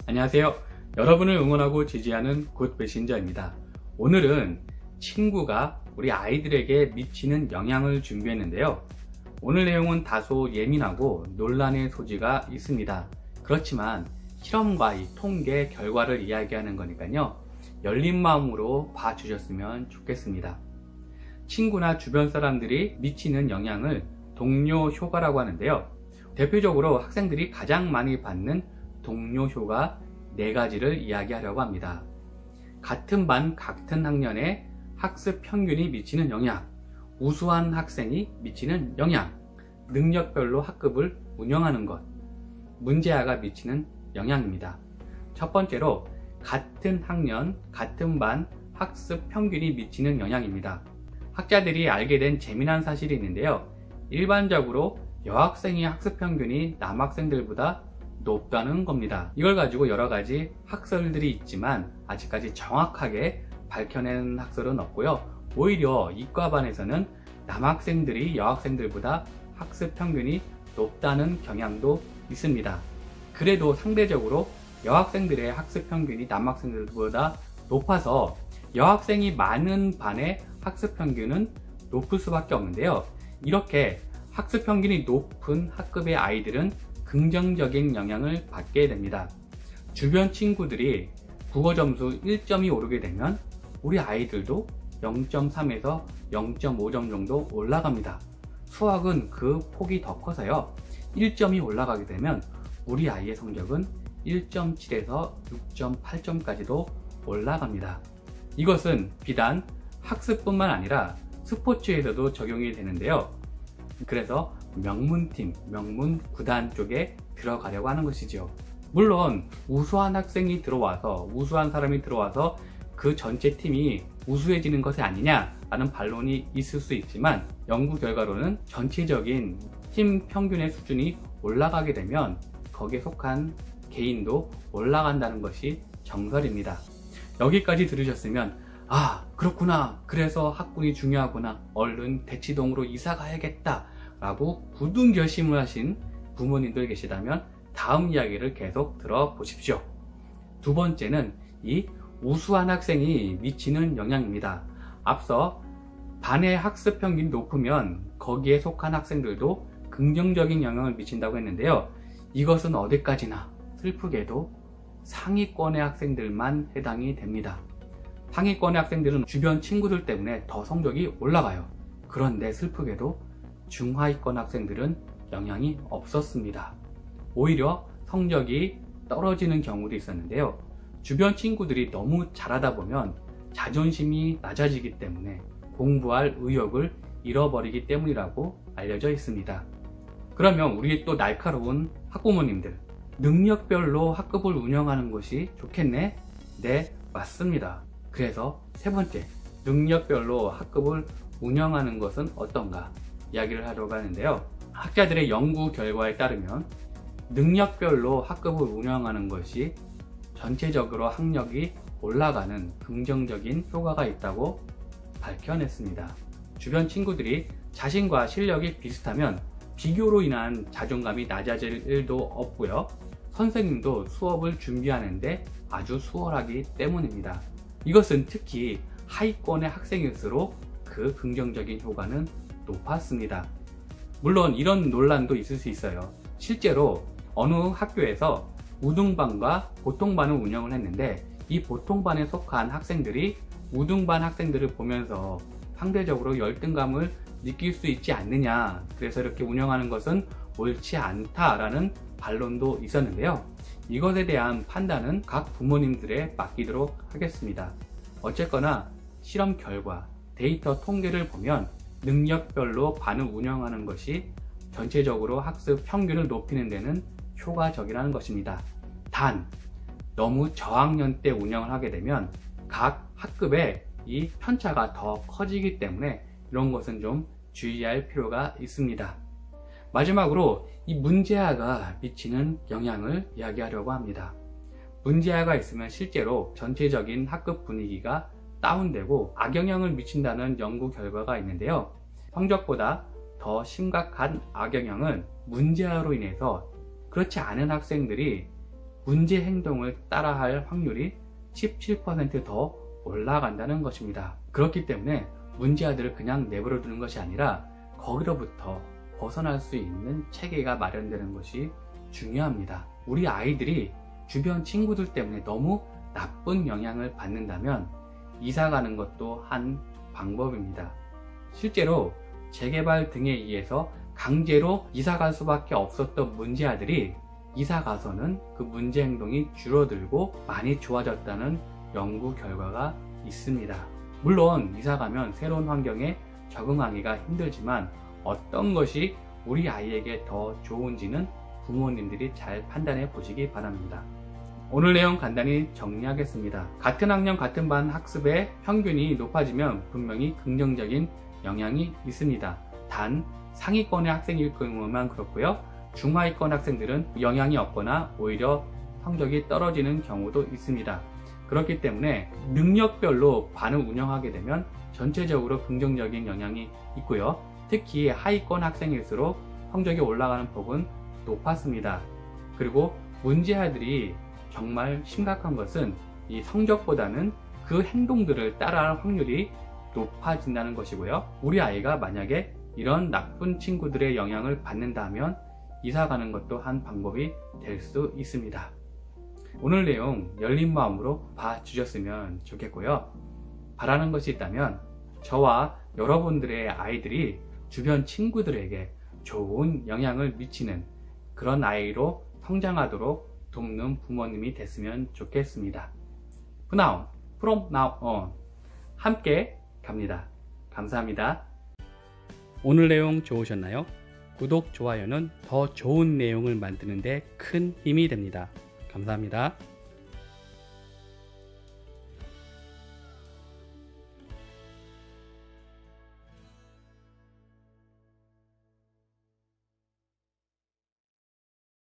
안녕하세요. 여러분을 응원하고 지지하는 굿 메신저입니다. 오늘은 친구가 우리 아이들에게 미치는 영향을 준비했는데요. 오늘 내용은 다소 예민하고 논란의 소지가 있습니다. 그렇지만 실험과 이 통계 결과를 이야기하는 거니까요. 열린 마음으로 봐주셨으면 좋겠습니다. 친구나 주변 사람들이 미치는 영향을 동료 효과라고 하는데요. 대표적으로 학생들이 가장 많이 받는 동료 효과 4가지를 이야기하려고 합니다. 같은 반, 같은 학년의 학습 평균이 미치는 영향, 우수한 학생이 미치는 영향, 능력별로 학급을 운영하는 것, 문제아가 미치는 영향입니다. 첫 번째로 같은 학년, 같은 반 학습 평균이 미치는 영향입니다. 학자들이 알게 된 재미난 사실이 있는데요. 일반적으로 여학생의 학습 평균이 남학생들보다 높다는 겁니다. 이걸 가지고 여러 가지 학설들이 있지만 아직까지 정확하게 밝혀낸 학설은 없고요. 오히려 이과반에서는 남학생들이 여학생들보다 학습 평균이 높다는 경향도 있습니다. 그래도 상대적으로 여학생들의 학습 평균이 남학생들보다 높아서 여학생이 많은 반의 학습 평균은 높을 수밖에 없는데요. 이렇게 학습 평균이 높은 학급의 아이들은 긍정적인 영향을 받게 됩니다. 주변 친구들이 국어 점수 1점이 오르게 되면 우리 아이들도 0.3에서 0.5점 정도 올라갑니다. 수학은 그 폭이 더 커서요. 1점이 올라가게 되면 우리 아이의 성적은 1.7에서 6.8점까지도 올라갑니다. 이것은 비단 학습뿐만 아니라 스포츠에서도 적용이 되는데요. 그래서 명문팀, 명문구단 쪽에 들어가려고 하는 것이죠. 물론 우수한 학생이 들어와서, 우수한 사람이 들어와서 그 전체 팀이 우수해지는 것이 아니냐라는 반론이 있을 수 있지만 연구 결과로는 전체적인 팀 평균의 수준이 올라가게 되면 거기에 속한 개인도 올라간다는 것이 정설입니다. 여기까지 들으셨으면 그렇구나, 그래서 학군이 중요하구나, 얼른 대치동으로 이사 가야겠다 라고 굳은 결심을 하신 부모님들 계시다면 다음 이야기를 계속 들어보십시오. 두 번째는 이 우수한 학생이 미치는 영향입니다. 앞서 반의 학습 평균이 높으면 거기에 속한 학생들도 긍정적인 영향을 미친다고 했는데요. 이것은 어디까지나 슬프게도 상위권의 학생들만 해당이 됩니다. 상위권의 학생들은 주변 친구들 때문에 더 성적이 올라가요. 그런데 슬프게도 중하위권 학생들은 영향이 없었습니다. 오히려 성적이 떨어지는 경우도 있었는데요. 주변 친구들이 너무 잘하다 보면 자존심이 낮아지기 때문에 공부할 의욕을 잃어버리기 때문이라고 알려져 있습니다. 그러면 우리 또 날카로운 학부모님들, 능력별로 학급을 운영하는 것이 좋겠네? 네, 맞습니다. 그래서 세 번째, 능력별로 학급을 운영하는 것은 어떤가 이야기를 하려고 하는데요. 학자들의 연구 결과에 따르면 능력별로 학급을 운영하는 것이 전체적으로 학력이 올라가는 긍정적인 효과가 있다고 밝혀냈습니다. 주변 친구들이 자신과 실력이 비슷하면 비교로 인한 자존감이 낮아질 일도 없고요. 선생님도 수업을 준비하는데 아주 수월하기 때문입니다. 이것은 특히 하위권의 학생일수록 그 긍정적인 효과는 높았습니다. 물론 이런 논란도 있을 수 있어요. 실제로 어느 학교에서 우등반과 보통반을 운영을 했는데 이 보통반에 속한 학생들이 우등반 학생들을 보면서 상대적으로 열등감을 느낄 수 있지 않느냐, 그래서 이렇게 운영하는 것은 옳지 않다라는 반론도 있었는데요. 이것에 대한 판단은 각 부모님들에 맡기도록 하겠습니다. 어쨌거나 실험 결과, 데이터 통계를 보면 능력별로 반을 운영하는 것이 전체적으로 학습 평균을 높이는 데는 효과적이라는 것입니다. 단, 너무 저학년 때 운영을 하게 되면 각 학급의 이 편차가 더 커지기 때문에 이런 것은 좀 주의할 필요가 있습니다. 마지막으로 이 문제아가 미치는 영향을 이야기하려고 합니다. 문제아가 있으면 실제로 전체적인 학급 분위기가 다운되고 악영향을 미친다는 연구 결과가 있는데요. 성적보다 더 심각한 악영향은 문제아로 인해서 그렇지 않은 학생들이 문제 행동을 따라할 확률이 17% 더 올라간다는 것입니다. 그렇기 때문에 문제 아들을 그냥 내버려 두는 것이 아니라 거기로부터 벗어날 수 있는 체계가 마련되는 것이 중요합니다. 우리 아이들이 주변 친구들 때문에 너무 나쁜 영향을 받는다면 이사 가는 것도 한 방법입니다. 실제로 재개발 등에 의해서 강제로 이사 갈 수밖에 없었던 문제 아들이 이사 가서는 그 문제 행동이 줄어들고 많이 좋아졌다는 연구 결과가 있습니다. 물론 이사 가면 새로운 환경에 적응하기가 힘들지만 어떤 것이 우리 아이에게 더 좋은지는 부모님들이 잘 판단해 보시기 바랍니다. 오늘 내용 간단히 정리하겠습니다. 같은 학년 같은 반 학습의 평균이 높아지면 분명히 긍정적인 영향이 있습니다. 단 상위권의 학생일 경우만 그렇고요. 중하위권 학생들은 영향이 없거나 오히려 성적이 떨어지는 경우도 있습니다. 그렇기 때문에 능력별로 반을 운영하게 되면 전체적으로 긍정적인 영향이 있고요. 특히 하위권 학생일수록 성적이 올라가는 폭은 높았습니다. 그리고 문제아들이 정말 심각한 것은 이 성적보다는 그 행동들을 따라할 확률이 높아진다는 것이고요. 우리 아이가 만약에 이런 나쁜 친구들의 영향을 받는다면 이사 가는 것도 한 방법이 될 수 있습니다. 오늘 내용 열린 마음으로 봐주셨으면 좋겠고요. 바라는 것이 있다면 저와 여러분들의 아이들이 주변 친구들에게 좋은 영향을 미치는 그런 아이로 성장하도록 돕는 부모님이 됐으면 좋겠습니다. from now on 함께 갑니다. 감사합니다. 오늘 내용 좋으셨나요? 구독, 좋아요는 더 좋은 내용을 만드는 데 큰 힘이 됩니다. 감사합니다.